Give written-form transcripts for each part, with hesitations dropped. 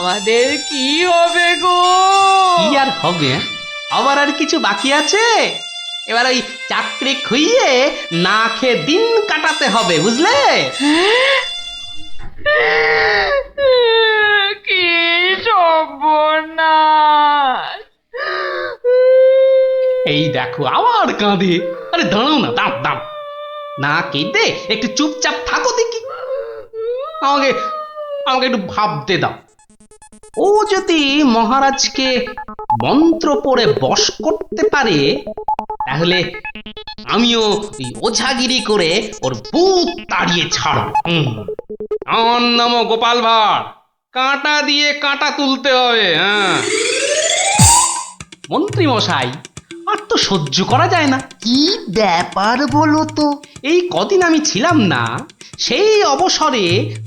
আমাদের কি হবে গো? কি আর হবে? আবার আর কিছু বাকি আছে? এবার ওই চাকরি খুইয়ে না খেয়ে দিন কাটাতে হবে, বুঝলে? কি সর্বনাশ! এই দেখো আবার কাঁদে। আরে দাঁড়াও না, দাঁড় দাঁড়, না কেঁদে একটু চুপচাপ থাকো দেখি। আমাকে আমাকে একটু ভাবতে দাও। ও যদি মহারাজকে মন্ত্র পড়ে বশ করতে পারে, তাহলে আমিও ওই ওঝাগিরি করে ওর বুক তাড়িয়ে ছাড়ব। আমার নামও গোপাল ভাঁড়, কাঁটা দিয়ে কাঁটা তুলতে হবে। হ্যাঁ মন্ত্রী মশাই, আর তো সহ্য করা যায় না। কি ব্যাপার বলো তো? এই কদিন আমি ছিলাম না, সেই অবসরে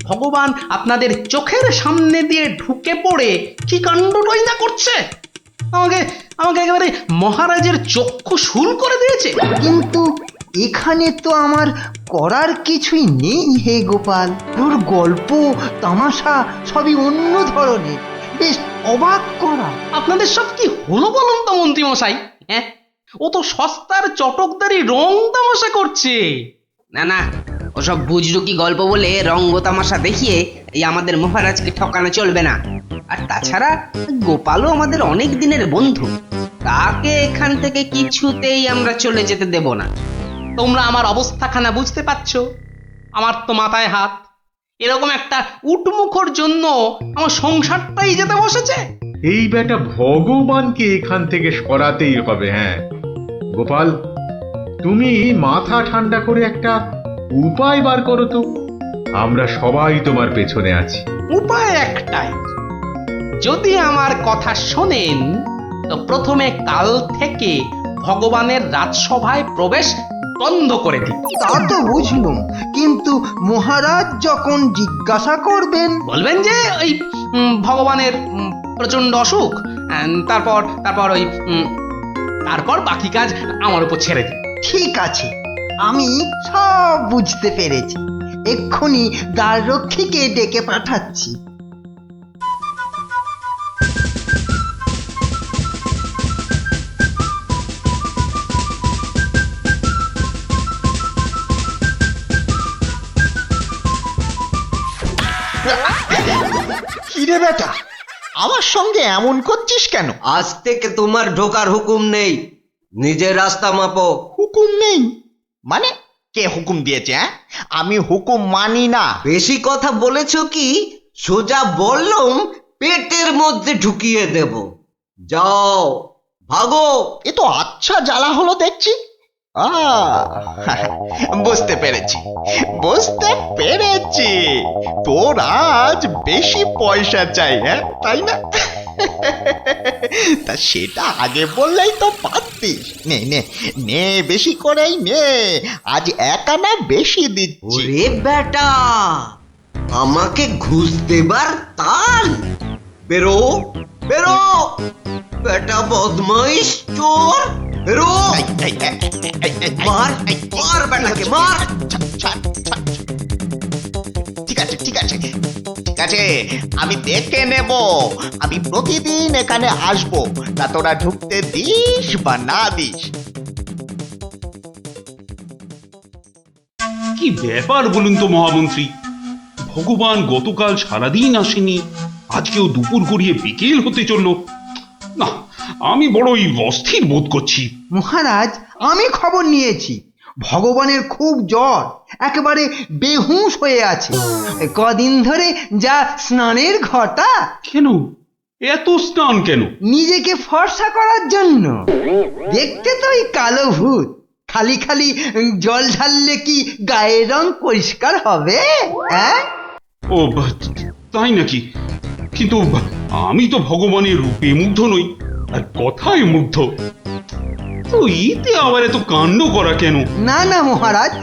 ভগবান আপনাদের চোখের সামনে দিয়ে ঢুকে পড়ে কি কাণ্ডটাই না করছে। আমাকে আমাকে একেবারে মহারাজের চক্ষু শুল করে দিয়েছে। কিন্তু এখানে তো আমার করার কিছুই নেই হে গোপাল। ওর গল্প তামাশা সবই অন্য ধরনের, বেশ অবাক করা। আপনাদের সব কি হলো বলুন তো মন্ত্রী মশাই? হ্যাঁ, ও তো সস্তার চটকদারি রং তামাশা করছে। না না, ওসব বুজরুকি গল্প বলে রঙ্গ তামাশা দেখিয়ে এই আমাদের মহারাজকে ঠকানো চলবে না। আর তাছাড়া গোপালও আমাদের অনেক দিনের বন্ধু, তাকে এখান থেকে কিছুতেই আমরা চলে যেতে দেব না। তোমরা আমার অবস্থাখানা বুঝতে পারছো? আমার তো মাথায় হাত। এরকম একটা উটমুখর জন্য আমার সংসারটাই যেতে বসেছে। এই বেটা ভগবানকে এখান থেকে সরাতেই হবে। হ্যাঁ গোপাল, তুমি মাথা ঠান্ডা করে একটা উপায় বার করো তো। আমরা সবাই তোমার পেছনে আছি। উপায় একটাই, যদি আমার কথা শোনেন তো প্রথমে কাল থেকে ভগবানের রাজসভায় প্রবেশ বন্ধ করে দিন। তা তো বুঝলুম, কিন্তু মহারাজ যখন জিজ্ঞাসা করবেন? বলবেন যে ওই ভগবানের প্রচন্ড অসুখ, তারপর তারপর ওই তারপর বাকি কাজ আমার উপর ছেড়ে দিন। ঠিক আছে, আমি সব বুঝতে পেরেছি। এক্ষুনি দ্বাররক্ষীকে ডেকে পাঠাচ্ছি। কিরে বেটা, আমার সঙ্গে এমন করছিস কেন? আজ থেকে তোমার ঢোকার হুকুম নেই, নিজের রাস্তা মাপো। হুকুম নেই মানে? কে হুকুম দিয়েছে? হ্যাঁ, আমি হুকুম মানি না। বেশি কথা বলেছো কি? সোজা বললুম পেটের মধ্যে ঢুকিয়ে দেব। যাও ভাগো। এ তো আচ্ছা জ্বালা হলো দেখছি। বুঝতে পেরেছি, বুঝতে পেরেছি। তোর আজ বেশি পয়সা চাই, হ্যাঁ তাই না? তা সেটা আগে বললেই তো পারতিস। নে নে নে, বেশি করেই নে, আজ এক আনা বেশি দিচ্ছি। ওরে বেটা, আমাকে ঘুষ দেবার তাল? বেরো বেরো, বেটা বদমাইশ চোর, বেরো। মার মার বেটাকে মার। ঠিক আছে ঠিক আছে ঠিক আছে, আমি দেখে নেব। আমি প্রতিদিন এখানে আসবো, তা তোরা ঢুকতে দিস বা না দিস। কি ব্যাপার বলুন তো মহামন্ত্রী? ভগবান গতকাল সারাদিন আসেনি, আজকেও দুপুর গড়িয়ে বিকেল হতে চললো। না, আমি বড়ই অস্থির বোধ করছি। মহারাজ, আমি খবর নিয়েছি, ভগবানের খুব জ্বর, একেবারে বেহুঁশ হয়ে আছে। কদিন ধরে যা স্নানের ঘটা। কেন এত স্নান কেন? নিজেকে ফর্সা করার জন্য। দেখতে তো ওই কালো ভূত, খালি খালি জল ঢাললে কি গায়ের রং পরিষ্কার হবে? হ্যাঁ, ও তাই নাকি? কিন্তু আমি তো ভগবানের রূপে মুগ্ধ নই, আর কথায় মুগ্ধ। তো এতে আবার এত কাণ্ড করা কেন? না না মহারাজ,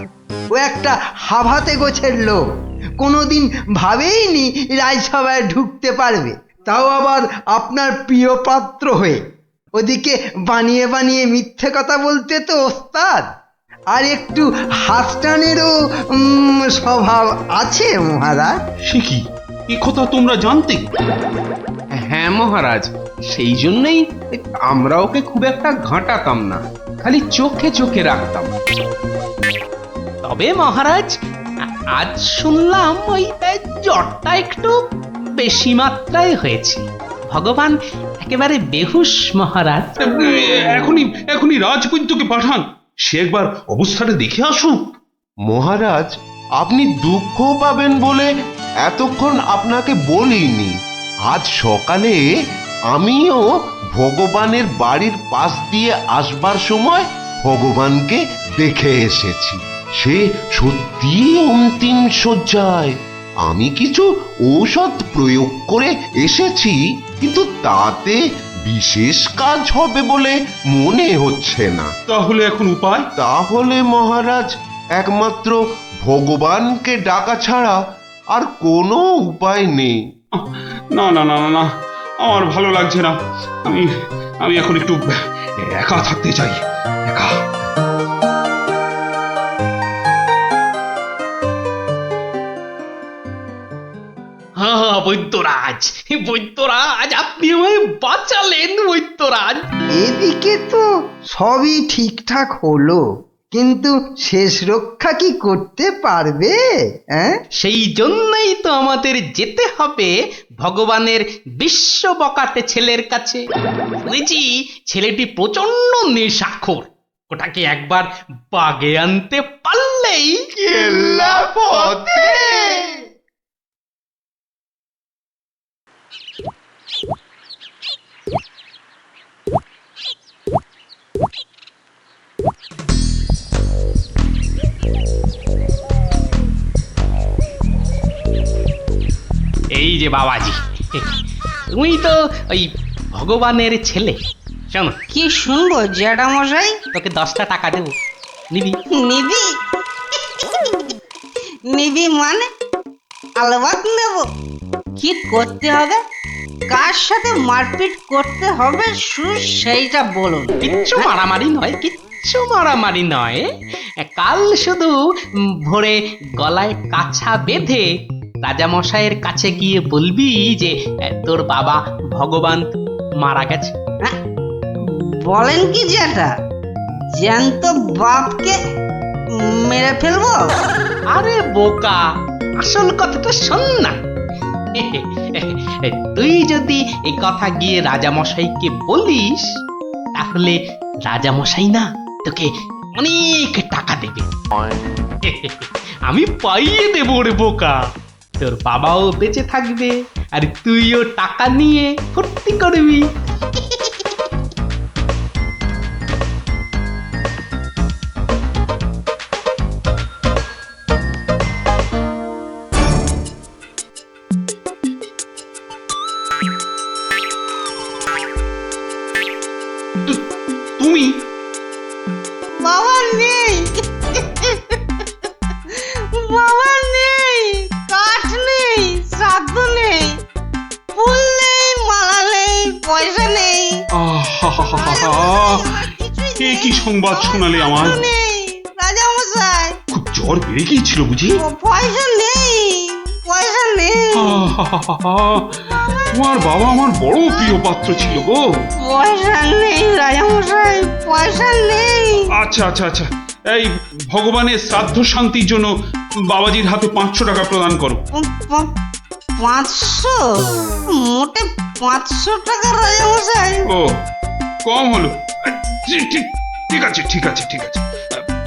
ও একটা হাভাতে গোছের লোক, কোনোদিন ভাবেইনি রাজসভায় ঢুকতে পারবে, তাও আবার আপনার প্রিয় পাত্র হয়ে। ওদিকে বানিয়ে বানিয়ে মিথ্যে কথা বলতে তো ওস্তাদ, আর একটু হাসটানেরও স্বভাব আছে মহারাজ। সে কি? এ কথা তোমরা জানতে? হ্যাঁ মহারাজ, সেই জন্যই আমরা ওকে খুব একটা ঘাঁটাতাম না, খালি চোখে চোখে রাখতাম। তবে মহারাজ, আজ শুনলাম ওই জ্বরটা একটু বেশি মাত্রায় হয়েছে। ভগবান একেবারে বেহুশ মহারাজ। এখনই রাজবৈদ্যকে পাঠান, সে একবার অবস্থাটা দেখে আসুক। মহারাজ, আপনি দুঃখ পাবেন বলে এতক্ষণ আপনাকে বলিনি। আজ সকালে আমিও ভগবানের বাড়ির পাশ দিয়ে আসবার সময় ভগবানকে দেখে এসেছি। সে সত্যি অন্তিম শয্যায়। আমি কিছু ঔষধ প্রয়োগ করে এসেছি, কিন্তু তাতে বিশেষ কাজ হবে বলে মনে হচ্ছে না। তাহলে এখন উপায়? তাহলে মহারাজ, একমাত্র ভগবানকে ডাকা ছাড়া আর কোনো উপায় নেই। না না না না না, আমার ভালো লাগছে না। আমি এখন একটু একা থাকতে চাই, একা। হ্যাঁ বৈদ্যরাজ, বৈদ্যরাজ, আপনি আমায় বাঁচালেন বৈদ্যরাজ। এদিকে তো সবই ঠিকঠাক হলো, কিন্তু শেষ রক্ষা কি করতে পারবে? সেই জন্যই তো আমাদের যেতে হবে ভগবানের বিশ্ব বকাটে ছেলের কাছে। শুনেছি ছেলেটি প্রচন্ড নেশাখোর। ওটাকে একবার বাগে আনতে পারলেই কেল্লা পথে। এই যে বাবাজি, তুমি তো ওই ভগবানের ছেলে। শোনো, কি শুনবো জ্যাঠামশাই? তোকে 10টা টাকা দেবো, নিবি? নিবি? নিবি মানে? আলবাত নেব। কি করতে হবে? কার সাথে মারপিট করতে হবে সেইটা বলুন। কিচ্ছু মারামারি নয়, কিচ্ছু মারামারি নয়। কাল শুধু ভোরে গলায় কাছা বেঁধে রাজামশাইয়ের কাছে গিয়ে বলবি যে তোর বাবা ভগবান মারা গেছে। বলেন কি জ্যাঠা? জ্যান্ত বাপকে মেরে ফেলবো? আরে বোকা, আসল কথাটা শোন না। তুই যদি এই কথা গিয়ে রাজামশাইকে বলিস, তাহলে রাজামশাই না তোকে অনেক টাকা দেবে। আমি পাইয়ে দেবো রে বোকা। তোর বাবাও বেঁচে থাকবে, আর তুইও টাকা নিয়ে ফুর্তি করবি। তুমি? বাবা নেই, বাবা নেই, কাঠ নেই, শ্রাদ্ধ নেই, ফুল নেই, মালা নেই, পয়সা নেই, এ কি সংবাদ শোনালে আমার? নেই রাজামশাই। খুব জ্বর বেড়ে গিয়েছিল বুঝি? পয়সা নেই, পয়সা নেই। তোমার বাবা আমার বড় প্রিয় পাত্র ছিল গো। পয়সা নেই রাজামশাই, পয়সা নেই। আচ্ছা আচ্ছা আচ্ছা, এই ভগবানের শ্রাদ্ধ শান্তির জন্য বাবাজির হাতে 500 টাকা প্রদান করো। 500? মোটে 500 টাকা রাজামশাই? ও, কম হলো। ঠিক আছে ঠিক আছে ঠিক আছে,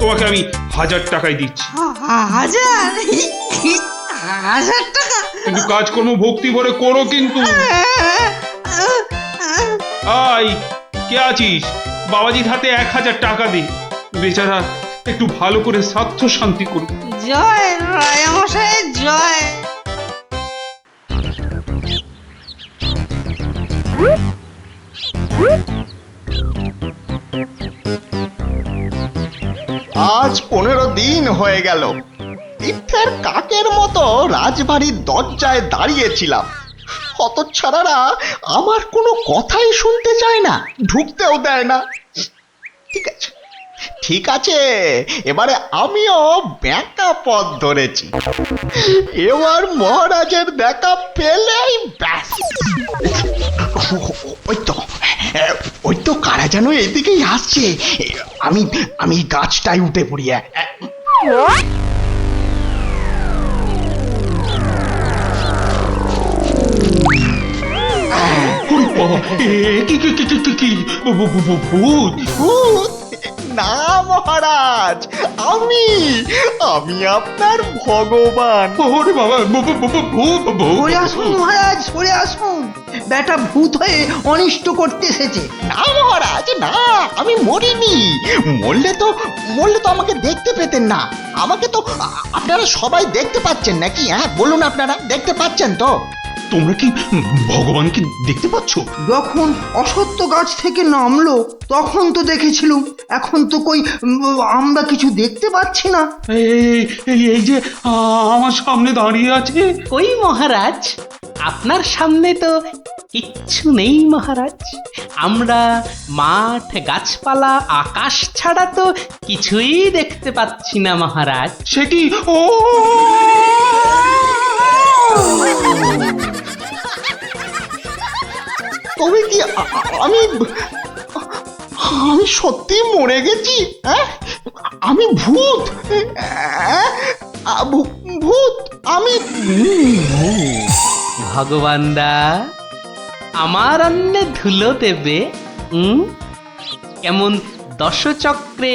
তোমাকে আমি 1000 টাকাই দিচ্ছি। 1000 টাকা? কিন্তু কাজকর্ম ভক্তি ভরে করো কিন্তু। আই, কে আছিস? বাবাজির হাতে 1000 টাকা দে, বেচারা একটু ভালো করে শ্রাদ্ধ শান্তি করবে। জয় রাজামশাই, জয়। আজ 15 দিন হয়ে গেল তীর্থের কাকের মতো রাজবাড়ির দরজায় দাঁড়িয়েছিলাম। হতচ্ছাড়ারা আমার কোনো কথাই শুনতে চায় না, ঢুকতেও দেয় না। ঠিক আছে ঠিক আছে, এবারে আমিও ব্যাকা পথ ধরেছি। এবার মহারাজের দেখা পেলেই ব্যাস। ওই তো কারা যেন এদিকেই আসছে। আমি গাছটায় উঠে পড়ি। ভূত ভূত না মহারাজ, আমি আপনার ভগবান। ওরে বাবা, ভূত সরে আসুন মহারাজ, সরে আসুন। বেটা ভূত হয়ে অনিষ্ট করতে এসেছে। না মহারাজ না, আমি মরিনি। মরলে তো আমাকে দেখতে পেতেন না। আমাকে তো আপনারা সবাই দেখতে পাচ্ছেন নাকি? হ্যাঁ বলুন, আপনারা দেখতে পাচ্ছেন তো? তোমরা কি ভগবানকে দেখতে পাচ্ছ? যখন অসত্য গাছ থেকে নামলো তখন তো দেখেছিলুম, এখন তো কই আমরা কিছু দেখতে পাচ্ছি না। এই যে আমার সামনে দাঁড়িয়ে আছে। ওই মহারাজ, আপনার সামনে তো কিচ্ছু নেই মহারাজ। আমরা মাঠ, গাছপালা, আকাশ ছাড়া তো কিছুই দেখতে পাচ্ছি না মহারাজ। সে কি? ও তবে কি আমি সত্যি মরে গেছি? হ্যাঁ, আমি ভূত। ভূত আমি। ভগবানদা আমার অন্নে ধুলো দেবে? কেমন দশচক্রে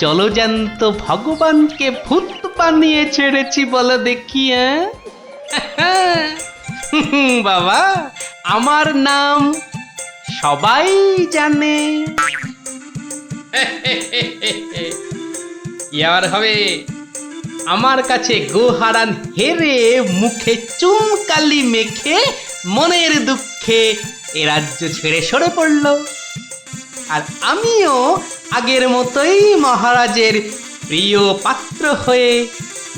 জলজান্ত ভগবানকে ভূত বানিয়ে ছেড়েছি বলো দেখি। বাবা, আমার নাম সবাই জানে। ইয়ার হবে আমার কাছে গোহারান হেরে মুখে চুনকালি মেখে মনের দুঃখে এ রাজ্য ছেড়ে সরে পড়ল। আর আমিও আগের মতোই মহারাজের প্রিয় পাত্র হয়ে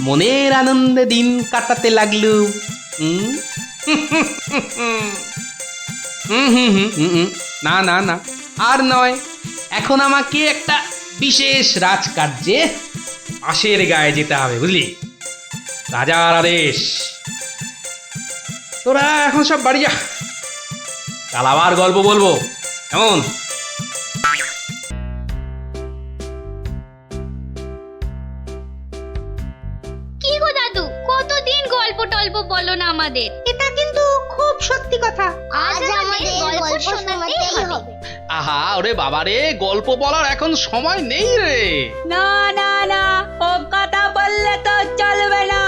মনের আনন্দে দিন কাটাতে লাগলুম। না না না, আর নয়। এখন আমাকে একটা বিশেষ রাজকার্যে আশের গায়ে যেতে হবে, বুঝলি? রাজার আদেশ। তোরা এখন সব বাড়ি যা, কাল আবার গল্প বলবো, কেমন? কি গো দাদু, কতদিন গল্প টল্প বলো না আমাদের? এটা কিন্তু খুব সত্যি কথা। আজ আমাদের গল্প শোনাতেই হবে। আহা, ওরে বাবারে, গল্প বলার এখন সময় নেই রে। না না না, ও কথা বললে তো চলবে না।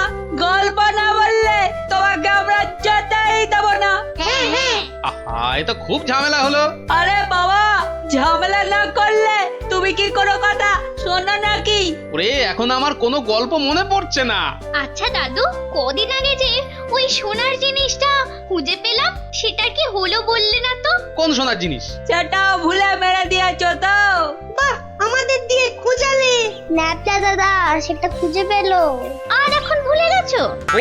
গল্প না বললে তোমাকে আমরা যেতেই দেবো না। হ্যাঁ হ্যাঁ। আহা, এ তো খুব ঝামেলা হলো। আরে বাবা, ঝামেলা না করলে তুমি কি কোনো কথা শোনো নাকি? ওরে, এখন আমার কোনো গল্প মনে পড়ছে না। আচ্ছা দাদু, কদিন আগে যে ওই সোনার জিনিসটা খুঁজে পেলাম, সেটা কি হলো বললে না তো? কোন সোনার জিনিস? সেটা ভুলে মেরে দিয়েছো তো? বাহ, আমাদের দিয়ে খুঁজালে। ন্যাপলা দাদা সেটা খুঁজে পেলো, আর এখন ভুলে গেছো? ও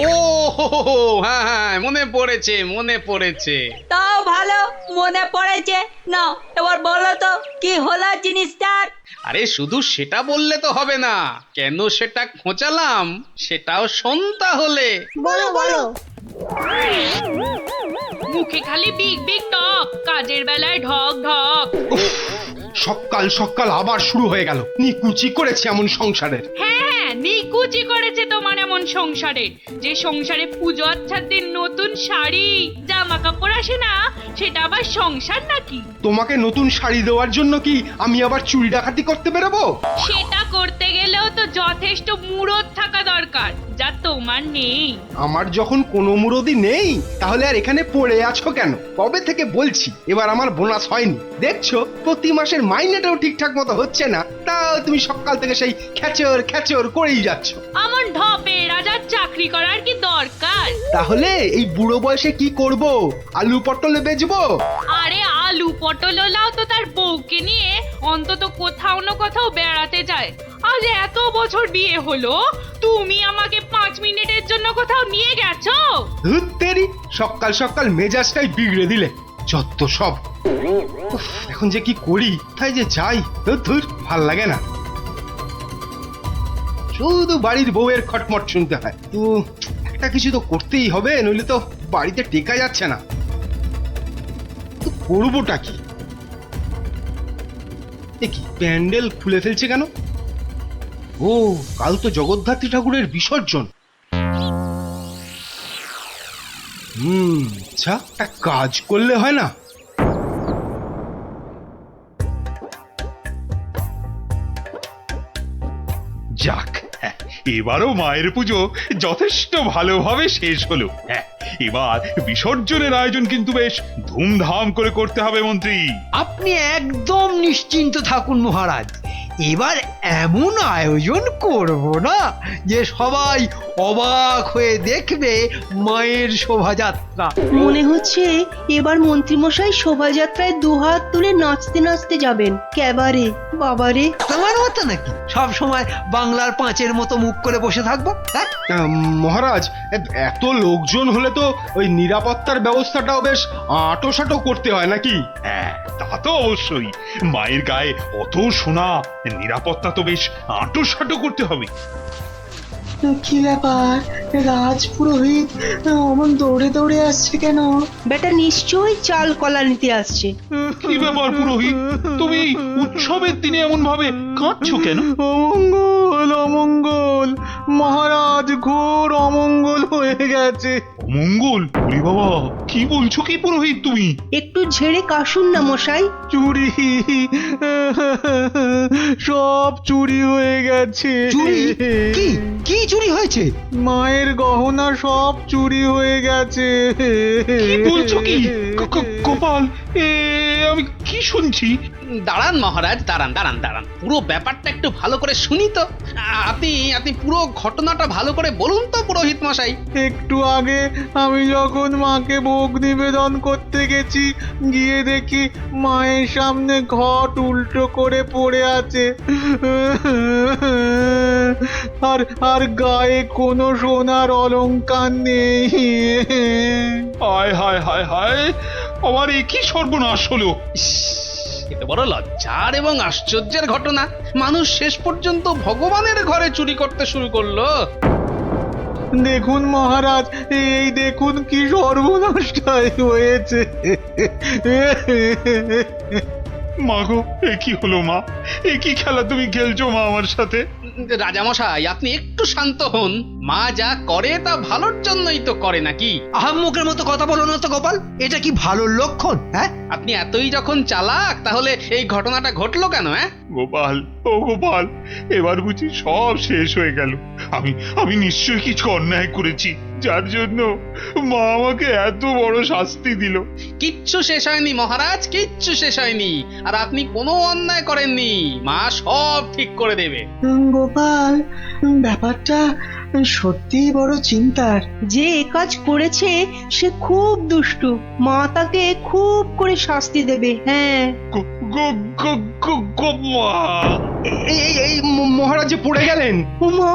হ্যাঁ হ্যাঁ, মনে পড়েছে, মনে পড়েছে। তাও ভালো মনে পড়েছে। না, এবার বলো তো কি হলো জিনিসটার? আরে শুধু সেটা বললে তো হবে না, কেন সেটা খোঁচালাম সেটাও শোন তাহলে। বলো বলো। মুখে খালি বিগ বিগ টক, কাজের বেলায় ঢক ঢক। সকাল সকাল আবার শুরু হয়ে গেল। নিকুচি করেছে এমন সংসারের। হ্যাঁ হ্যাঁ, নিকুচি করেছে তোমার এমন সংসারে, যে সংসারে পুজো আচ্ছাদের নতুন শাড়ি জামা কাপড় আসে না, সেটা আবার সংসার নাকি? তোমাকে নতুন শাড়ি দেওয়ার জন্য কি আমি আবার চুরি ডাকাতি করতে বেরোবো? সেটা করতে গেলেও তো যথেষ্ট মুরদ থাকা দরকার, যা তোমার নেই। আমার যখন কোনো মুরদি নেই, তাহলে আর এখানে পড়ে আছো কেন? কবে থেকে বলছি এবার আমার বোনাস হয়নি। দেখছো প্রতি মাসের মাইনেটাও ঠিকঠাক মতো হচ্ছে না, তাও তুমি সকাল থেকে সেই খেচর খেচর করেই যাচ্ছ। আমার ঢপে রাজার চাকরি করার কি দরকার? তাহলে এই বুড়ো বয়সে কি করব? আলু পটলে বেচবো? আরে আলু পটল লাও তো তার বউকে নিয়ে অন্তত কোথাও না কোথাও বেড়াতে যায়। আজ এত বছর বিয়ে হলো, তুমি আমাকে 5 মিনিটের জন্য কোথাও নিয়ে গেছো? ধুত তেরি, সকাল সকাল মেজাজটাই বিগড়ে দিলে। যত সব। উফ, এখন যে কি করি, তাই যে যাই, ধুর ভাল লাগে না। শুধু বাড়ির বউয়ের খটমট শুনতে হয়। তো একটা কিছু তো করতেই হবে, নইলে তো বাড়িতে টেকা যাচ্ছে না। তো করবোটা কি? এ কি প্যান্ডেল খুলে ফেলছে কেন? ও, কাল তো জগদ্ধাত্রী ঠাকুরের বিসর্জন। আচ্ছা, একটা কাজ করলে হয় না? যাক, এবারও মায়ের পুজো যথেষ্ট ভালোভাবে শেষ হলো। এবার বিসর্জনের আয়োজন কিন্তু বেশ ধুমধাম করে করতে হবে মন্ত্রী। আপনি একদম নিশ্চিন্ত থাকুন মহারাজ, এবার এমন আয়োজন করব না যে সবাই অবাক হয়ে দেখবে মায়ের শোভাযাত্রা। মনে হচ্ছে এবার মন্ত্রীমশাই শোভাযাত্রায় দুহাত তুলে নাচতে নাচতে যাবেন। ক্যাবারে বাবারে, তোমার মতো নাকি সব সময় বাংলার পাঁচের মতো মুখ করে বসে থাকবো? হ্যাঁ, মহারাজ, এত লোকজন হলে তো ওই নিরাপত্তার ব্যবস্থাটাও বেশ আঁটোসাঁটো করতে হয় নাকি? হ্যাঁ, তা তো অবশ্যই। মায়ের গায়ে অত সোনা, নিরাপত্তা তো বেশ আঁটোসাঁটো করতে হবে। কি ব্যাপার, রাজ পুরোহিত অমন দৌড়ে দৌড়ে আসছে কেন? বেটা নিশ্চয়ই চাল কলা নিতে আসছে। কি ব্যাপার পুরোহিত, তুমি উৎসবের দিনে এমন ভাবে কাঁদছো কেন? অমঙ্গল, অমঙ্গল, মহারাজ ঘোর অমঙ্গল হয়ে গেছে। অমঙ্গল? ওরে বাবা, কি বলছো কি পুরোহিত তুমি? একটু ঝেড়ে কাশুন না মশাই। চুরি, সব চুরি হয়ে গেছে। চুরি? কি কি চুরি হয়েছে? মায়ের গহনা সব চুরি হয়ে গেছে। কি বলছো কি? গোপাল, আমি কি শুনছি? দাঁড়ান মহারাজ, দাঁড়ান দাঁড়ান দাঁড়ান, পুরো ব্যাপারটা একটু ভালো করে শুনি তো। আপনি আপনি পুরো ঘটনাটা ভালো করে বলুন তো পুরোহিত মশাই। একটু আগে আমি যখন মাকে ভোগ নিবেদন করতে গেছি, গিয়ে দেখি মায়ের সামনে ঘট উল্টো করে পড়ে আছে, আর আর গায়ে কোনো সোনার অলংকার নেই। হায় হায় হায় হায়, আমার এ কি সর্বনাশ হলো! এটা বড় লজ্জার এবং আশ্চর্যের ঘটনা। মানুষ শেষ পর্যন্ত ভগবানের ঘরে চুরি করতে শুরু করলো। দেখুন মহারাজ, এই দেখুন কি সর্বনাশটাই হয়েছে। মা গো, এ কি হলো মা? এ কি খেলা তুমি খেলছো মা আমার সাথে? রাজামশাই, আপনি একটু শান্ত হন। মা যা করে তা ভালোর জন্যই তো করে নাকি? আহাম্মকের মতো কথা বলো না তো গোপাল, এটা কি ভালো লক্ষণ? হ্যাঁ, আপনি এতই যখন চালাক, তাহলে এই ঘটনাটা ঘটলো কেন? গোপাল, ও গোপাল, এবার বুঝি সব শেষ হয়ে গেল। আমি নিশ্চয়ই কিছু অন্যায় করেছি, যার জন্য মা আমাকে এত বড় শাস্তি দিল। কিচ্ছু শেষ হয়নি মহারাজ, কিচ্ছু শেষ হয়নি। আর আপনি কোনো অন্যায় করেননি, মা সব ঠিক করে দেবে। গোপাল, ব্যাপারটা সত্যিই বড় চিন্তার। যে এ কাজ করেছে সে খুব দুষ্টু, মা তাকে খুব করে শাস্তি দেবে। হ্যাঁ, এই মহারাজ যে পড়ে গেলেন। মা,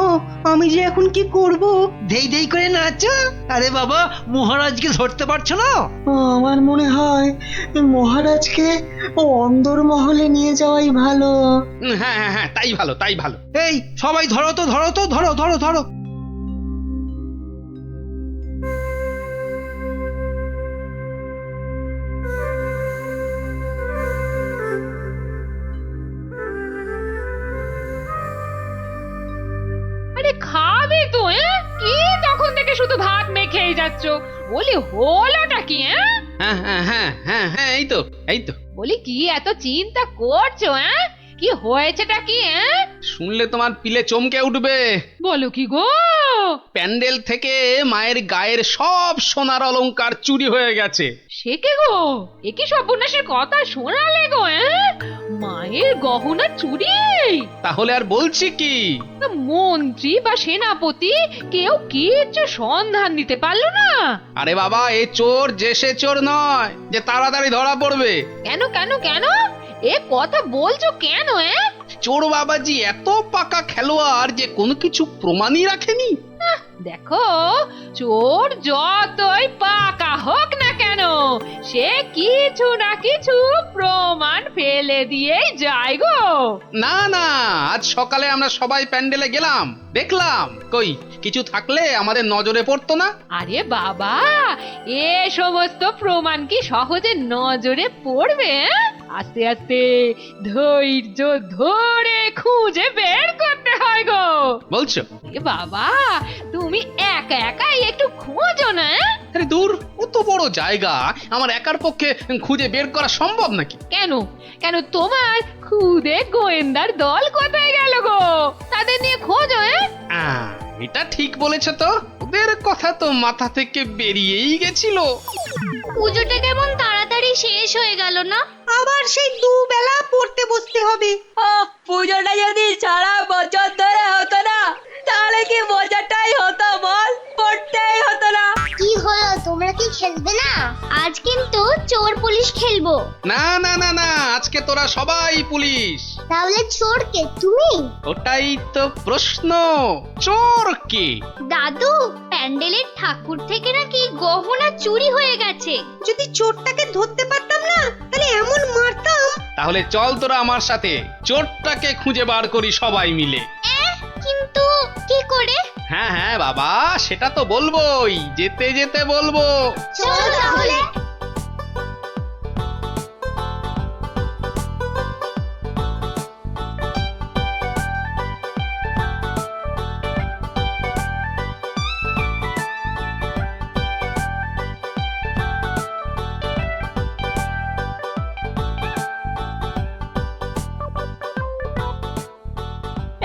আমি যে এখন কি করব? দেই দেই করে নাচো। আরে বাবা, মহারাজকে ধরতে পারছো না? আমার মনে হয় মহারাজকে অন্দর মহলে নিয়ে যাওয়াই ভালো। হ্যাঁ হ্যাঁ হ্যাঁ, তাই ভালো, তাই ভালো। এই সবাই ধরো তো, ধরো তো, ধরো ধরো ধরো। আরে খাবে তো? কি তখন থেকে শুধু ভাত মেখেই যাচ্ছ? বলি হলোটা কি? হ্যাঁ হ্যাঁ হ্যাঁ হ্যাঁ হ্যাঁ, এই তো এই তো। বলি কি এত চিন্তা করছো? কি হয়েছেটা কি? শুনলে তোমার পিলে চমকে উঠবে। বলো কি গো? প্যান্ডেল থেকে মায়ের গায়ের সব সোনার অলংকার চুরি হয়ে গেছে। সে কি গো? এ কি সর্বনাশের কথা শোনালে গো? মায়ের গহনা চুরি? তাহলে আর বলছি কি? মন্ত্রী বা সেনাপতি কেউ কিচ্ছু সন্ধান দিতে পারলো না? আরে বাবা, এ চোর যে সে চোর নয় যে তাড়াতাড়ি ধরা পড়বে। কেন কেন কেন? এ কথা বলছো কেন? চোর বাবাজি এত পাকা খেলোয়াড় যে কোনো কিছু প্রমাণই রাখেনি। দেখো, চোর যতই পাকা হোক না কেন, সে কিছু না কিছু প্রমাণ ফেলে দিয়েই যায় গো। না না, আজ সকালে আমরা সবাই প্যান্ডেলে গেলাম, দেখলাম, কই কিছু থাকলে আমাদের নজরে পড়তো না? আরে বাবা, এ সমস্ত প্রমাণ কি সহজে নজরে পড়বে? আস্তে আস্তে ধৈর্য ধরে খুঁজে বের করতে হয় গো। বলছো? এ বাবা, তুমি একা একাই একটু খোঁজো না। আরে দূর, অত বড় জায়গা আমার একার পক্ষে খুঁজে বের করা সম্ভব নাকি? কেন কেন তোমার খুদে গোয়েন্দার দল কোথায় গেল গো? তাদের নিয়ে খোঁজো। এটা ঠিক বলেছে তো, ওদের কথা তো মাথা থেকে বেরিয়েই গেছিল। পুজোটা কেমন তাড়াতাড়ি শেষ হয়ে গেল না? আবার সেই দুবেলা পড়তে বসতে হবে। পুজোটা যদি সারা বছর ধরে হতো না, তাহলে কি মজাটাই হতো বল? পড়তেই হতো না। কি হলো, তোমরা কি খেলবে না? আজ কিন্তু চোর পুলিশ খেলবো। না না না না, আজকে তোরা সবাই পুলিশ। তাহলে চোর কে, তুমি? ওটাই তো প্রশ্ন, চোর কে? দাদু, প্যান্ডেলের ঠাকুর থেকে নাকি গহনা চুরি হয়ে গেছে। যদি চোরটাকে ধরতে পারতাম না, তাহলে এমন মারতাম। তাহলে চল তোরা আমার সাথে চোরটাকে খুঁজে বার করি সবাই মিলে। কিন্তু কি করে? হ্যাঁ হ্যাঁ বাবা, সেটা তো বলবোই, যেতে যেতে বলবো। চলো তাহলে।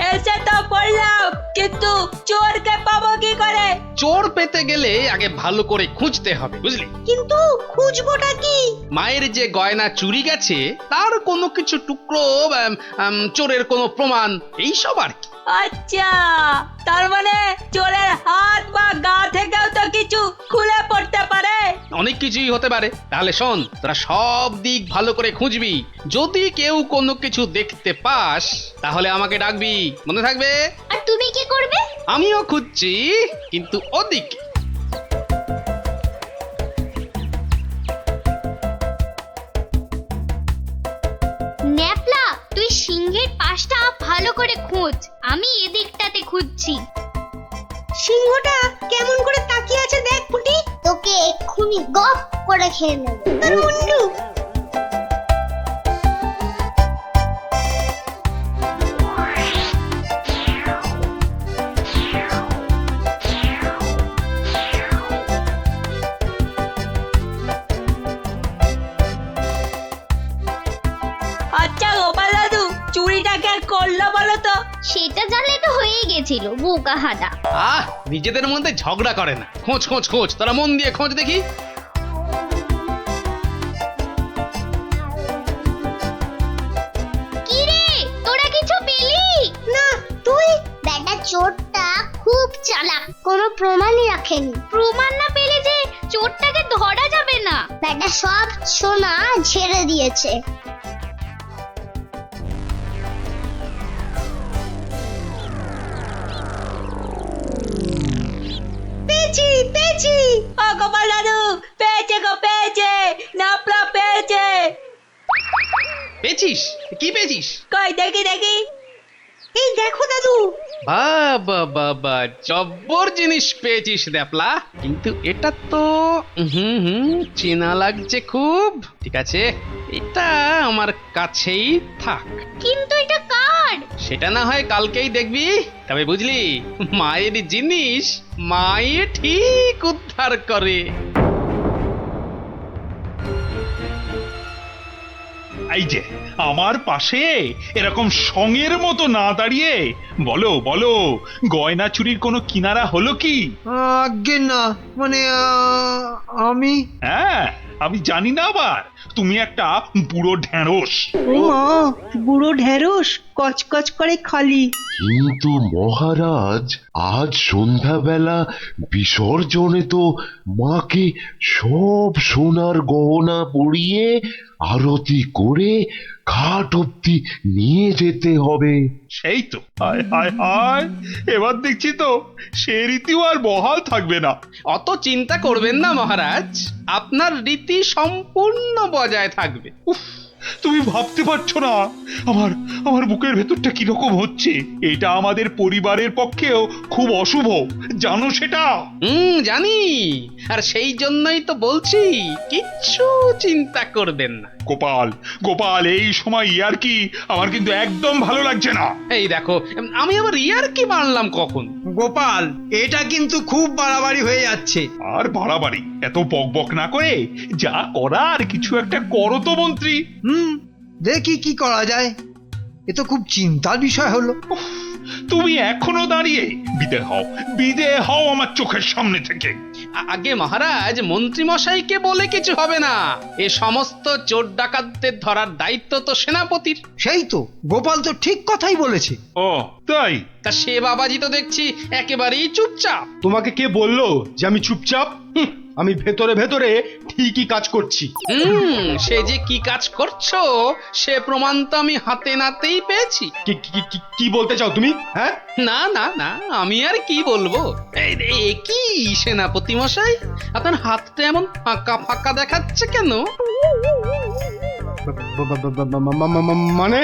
এসে তো পড়লাম, কিন্তু চোরকে পাবো কি করে? চোর পেতে গেলে আগে ভালো করে খুঁজতে হবে, বুঝলি? কিন্তু খুঁজবোটা কি? মায়ের যে গয়না চুরি গেছে তার কোনো কিছু টুকরো, চোরের কোনো প্রমাণ, এই সব আর কি। আচ্ছা, তার মানে চোরের হাত বা গা থেকেও তো কিছু খুলে পড়তে পারে। অনেক কিছুই হতে পারে। তাহলে শোন, তোরা সব দিক ভালো করে খুঁজবি, যদি কেউ কোনো কিছু দেখতে পাস তাহলে আমাকে ডাকবি, মনে থাকবে? আর তুমি কি করবে? আমিও খুঁজছি, কিন্তু ওদিকে। ন্যাপলা, তুই সিংহের পাশটা ভালো করে খোঁজ, আমি এদিকটাতে খুঁজছি। সিংহটা কেমন করে তাকিয়ে আছে দেখ পুটি। তোকে এক্ষুনি গপ করে খেয়ে নেব। আর মুন্ডু, আচ্ছা গোপাল দাদু, চুরিটা কে করলো বলো তো? সেটা জানলে তো হয়েই গেছিল, বোকা হাদা। নিজেদের মধ্যে ঝগড়া করে না, খোঁজ খোঁজ খোঁজ, তোরা মন দিয়ে খোঁজ দেখি। কি রে, তোরা কিছু পেলি? না, তুই? বেটা চোরটা খুব চালাক, কোনো প্রমাণই রাখেনি। প্রমাণ না পেলে যে চোরটাকে ধরা যাবে না। বেটা সব সোনা ঝেড়ে দিয়েছে। পেয়েছি পেয়েছি। ও গোপাল দাদু, পেয়েছে গো, পেয়েছে, নাপলা পেয়েছে। পেয়েছিস? কি পেয়েছিস? কই দেখি দেখি। এই দেখো দাদু। বাবা বাবা, জব্বর জিনিস পেয়েছিস দ্যাপলা, কিন্তু এটা তো চেনা লাগছে খুব। ঠিক আছে, এটা আমার কাছেই থাক। কিন্তু এটা কার? সেটা না হয় কালকেই দেখবি। তবে বুঝলি, মায়ের জিনিস মায়ে ঠিক উদ্ধার করে। এই যে আমার পাশে এরকম সঙের মতো না দাঁড়িয়ে বলো বলো, গয়না চুরির কোনো কিনারা হলো কি? আজ্ঞে না, মানে আমি হ্যাঁ, আমি জানি না আবার, তুমি একটা বুড়ো ঢেঁড়স। ও মা, বুড়ো ঢেঁড়স, কচকচ করে খালি। কিন্তু মহারাজ, আজ সন্ধ্যাবেলা বিসর্জনে তো মাকে সব সোনার গহনা পরিয়ে আরতি করে করে ঘাট অব্দি নিয়ে যেতে হবে। সেই তো, হায় হায় হায়, এবার দেখছি তো সে রীতিও আর বহাল থাকবে না। অত চিন্তা করবেন না মহারাজ, আপনার রীতি সম্পূর্ণ বজায় থাকবে। উফ, তুমি ভাবতে পারছো না আমার আমার বুকের ভেতরটা কিরকম হচ্ছে। এটা আমাদের পরিবারের পক্ষেও খুব অশুভ, জানো সেটা? জানি, আর সেই জন্যই তো বলছি কিচ্ছু চিন্তা করবেন না। গোপাল, গোপাল, এই সময় ইয়ার্কি আমার কিন্তু একদম ভালো লাগছে না। এই দেখো, আমি আবার ইয়ার্কি মারলাম কখন? গোপাল, এটা কিন্তু খুব বাড়াবাড়ি হয়ে যাচ্ছে। আর বাড়াবাড়ি এত বকবক না করে যা করার কিছু একটা করো তো মন্ত্রী। দেখি কি করা যায়। এ তো খুব চিন্তার বিষয় হলো। তুমি এখনো দাঁড়িয়ে? বিদে হও আমার চোখের সামনে থেকে। আগে মহারাজ, মন্ত্রী মশাইকে বলে কিছু হবে না। এ সমস্ত চোর ডাকাতদের ধরার দায়িত্ব তো সেনাপতির। সেই তো, গোপাল তো ঠিক কথাই বলেছে। ও তাই? তা সে বাবাজি তো দেখছি একেবারেই চুপচাপ। তোমাকে কে বললো যে আমি চুপচাপ? আমি ভেতরে ভেতরে ঠিকই কাজ করছি। সে যে কি কাজ করছো সে প্রমাণ তো আমি হাতে নাতেই পেয়েছি। কি বলতে চাও তুমি? হ্যাঁ, না না না, আমি আর কি বলবো। এই কি সেনাপতি মশাই, আপনার হাতটা এমন ফাঁকা ফাঁকা দেখাচ্ছে কেন? মানে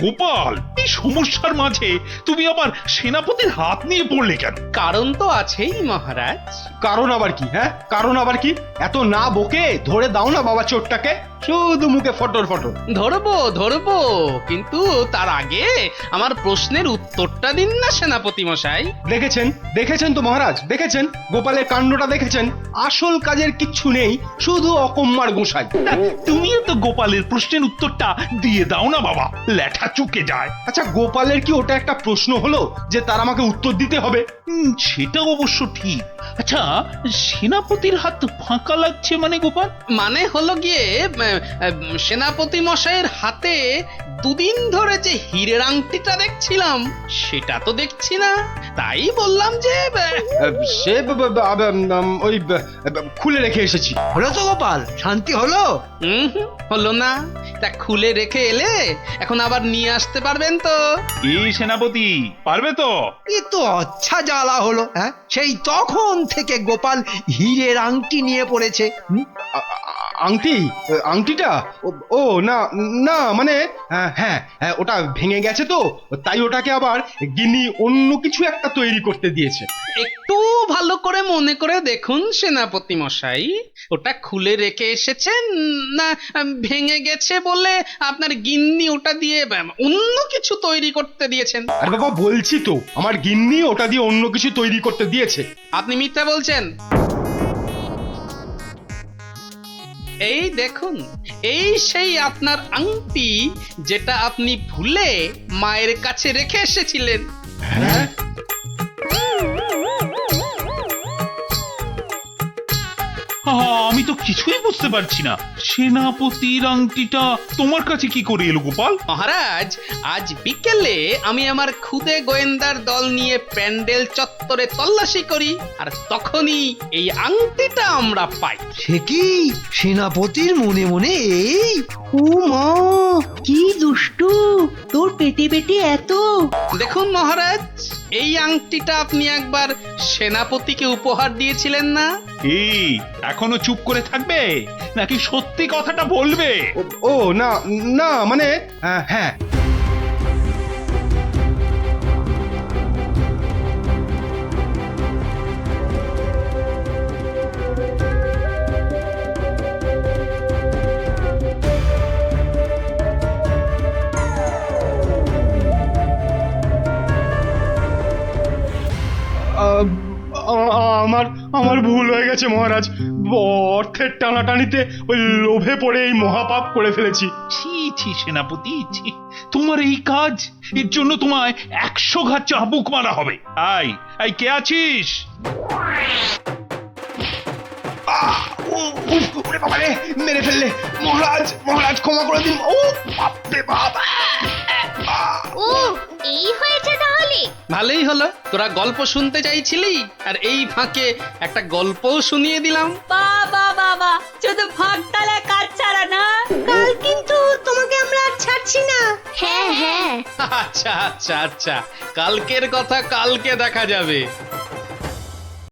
গোপাল, এই সমস্যার মাঝে তুমি আবার সেনাপতির হাত নিয়ে পড়লে কেন? কারণ তো আছেই মহারাজ। কারণ আবার কি? হ্যাঁ, কারণ আবার কি? এত না বকে ধরে দাও না বাবা চোরটাকে, শুধু মুখে ফটর ফটর। ধরবো, কিন্তু তার আগে আমার প্রশ্নের উত্তরটা দিন না সেনাপতি মশাই। দেখেছেন তো মহারাজ, দেখেছেন গোপালের কাণ্ডটা দেখেছেন। আসল কাজের কিচ্ছু নেই, শুধু অকম্মার গোসাই। তুমিও তো গোপালের প্রশ্নের উত্তরটা দিয়ে দাও না বাবা, লেঠা চুকে যায়। আচ্ছা, গোপালের কি ওটা একটা প্রশ্ন হলো যে তার আমাকে উত্তর দিতে হবে? সেটা অবশ্য ঠিক। আচ্ছা, সেনাপতির হাত ফাঁকা লাগছে মানে গোপাল? মানে হলো গিয়ে সেনাপতি মশাইয়ের হাতে দুদিন ধরে যে হীরের আংটিটা দেখছিলাম সেটা তো দেখছি না, তাই বললাম যে সে ওই খুলে রেখে এসেছি। হলো তো গোপাল, শান্তি হলো? হলো না। তা খুলে রেখে এলে এখন আবার নিয়ে আসতে পারবেন তো? এই সেনাপতি পারবে তো? এ তো আচ্ছা জ্বালা হলো। হ্যাঁ, সেই তখন থেকে গোপাল হীরের আংটি নিয়ে পড়েছে। আংটিটা? ও না না, মানে হ্যাঁ, ওটা ভেঙে গেছে তো, তাই ওটাকে আবার গিন্নি অন্য কিছু একটা তৈরি করতে দিয়েছে। একটু ভালো করে মনে করে দেখুন সেনাপতি মশাই, ওটা খুলে রেখে এসেছেন না ভেঙে গেছে বলে আপনার গিন্নি ওটা দিয়ে অন্য কিছু তৈরি করতে দিয়েছেন? আরে বাবা, বলছি তো আমার গিন্নি ওটা দিয়ে অন্য কিছু তৈরি করতে দিয়েছে। আপনি মিথ্যা বলছেন। এই দেখুন, এই সেই আপনার আংটি যেটা আপনি ভুলে মায়ের কাছে রেখে এসেছিলেন। হ্যাঁ, আমি তো কিছুই বুঝতে পারছি না। সেনাপতির আংটিটা তোমার কাছে কি করে এলো গোপাল? মহারাজ, আজ বিকেলে আমি আমার খুদে গোয়েন্দার দল নিয়ে প্যান্ডেল চত্বরে তল্লাশি করি, আর তখনই এই আংটিটা আমরা পাই। সে কি সেনাপতির মনে মনে এই? ও মা, কি দুষ্টু, তোর পেটে পেটে এত। দেখুন মহারাজ, এই আংটিটা আপনি একবার সেনাপতিকে উপহার দিয়েছিলেন না? এই এখনো চুপ করে থাকবে নাকি সত্যি কথাটা বলবে? ও না না, মানে হ্যাঁ, আমার ভুল হয়ে গেছে মহারাজ। অর্থের টানাটানিতে ওই লোভে পড়ে এই মহাপাপ করে ফেলেছি। ছি সেনাপতি, ছি। তোমার এই কাজ, এর জন্য তোমায় 100 ঘাত চাবুক মারা হবে। আই কে আছিস? মেরে ফেললে মহারাজ, ক্ষমা করে দিন। ও বাপরে বাপ! ও, এই হয়েছে তাহলে? ভালোই হলো, তোরা গল্প শুনতে চাইছিলি আর এই ফাঁকে একটা গল্পও শুনিয়ে দিলাম। বাবা শুধু ফাঁক তালে কাজ ছাড়া না। কাল কিন্তু আচ্ছা আচ্ছা আচ্ছা কালকের কথা কালকে দেখা যাবে